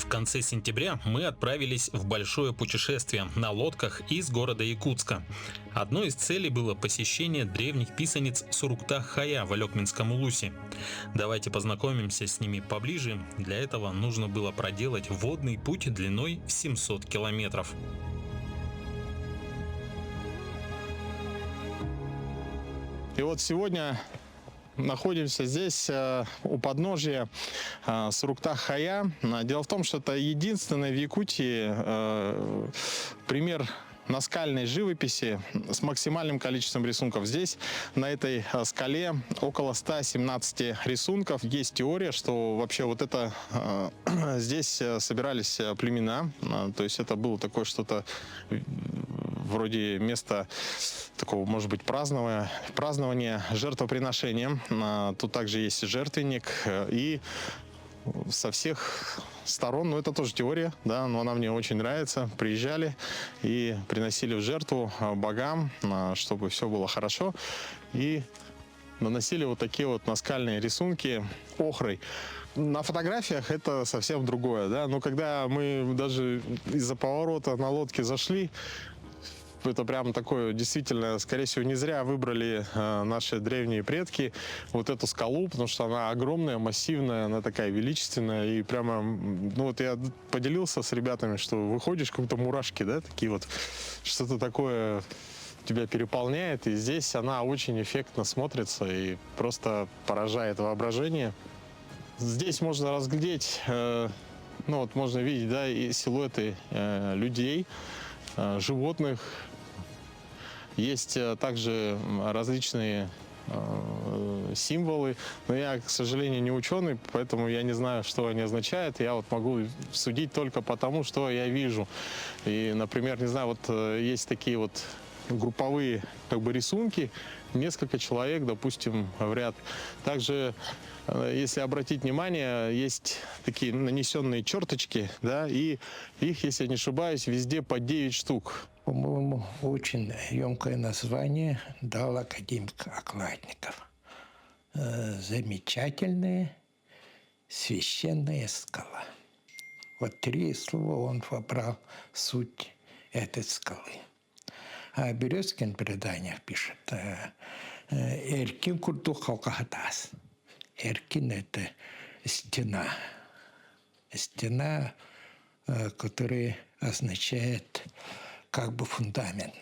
В конце сентября мы отправились в большое путешествие на лодках из города Якутска. Одной из целей было посещение древних писанец Суруктах-Хая в Алекминском улусе. Давайте познакомимся с ними поближе. Для этого нужно было проделать водный путь длиной в 700 километров. И вот сегодня находимся здесь у подножия Суруктах-Хая. Дело в том, что это единственный в Якутии пример наскальной живописи с максимальным количеством рисунков. Здесь, на этой скале, около 117 рисунков. Есть теория, что вообще вот это здесь собирались племена, то есть это было такое что-то вроде места такого, может быть, празднования, жертвоприношения. Тут также есть жертвенник, и со всех сторон, это тоже теория, да, но она мне очень нравится, приезжали и приносили в жертву богам, чтобы все было хорошо, и наносили вот такие вот наскальные рисунки охрой. На фотографиях это совсем другое, да, но когда мы даже из-за поворота на лодке зашли, это прям такое, действительно, скорее всего, не зря выбрали наши древние предки вот эту скалу, потому что она огромная, массивная, она такая величественная, и прямо, я поделился с ребятами, что выходишь, как-то мурашки, да, такие вот, что-то такое тебя переполняет, и здесь она очень эффектно смотрится и просто поражает воображение. Здесь можно разглядеть, можно видеть, да, и силуэты людей, животных. Есть также различные символы, но я, к сожалению, не ученый, поэтому я не знаю, что они означают. Я вот могу судить только по тому, что я вижу. И, например, не знаю, есть такие вот групповые рисунки, несколько человек, допустим, в ряд. Также, если обратить внимание, есть такие нанесенные черточки, да, и их, если я не ошибаюсь, везде по 9 штук. По-моему, очень емкое название дал академик Окладников. Замечательная священная скала. Вот 3 слова он вобрал суть этой скалы. А Березкин в преданиях пишет: «Эркин курду халкахатас». Эркин – это стена. Стена, которая означает как бы фундамент.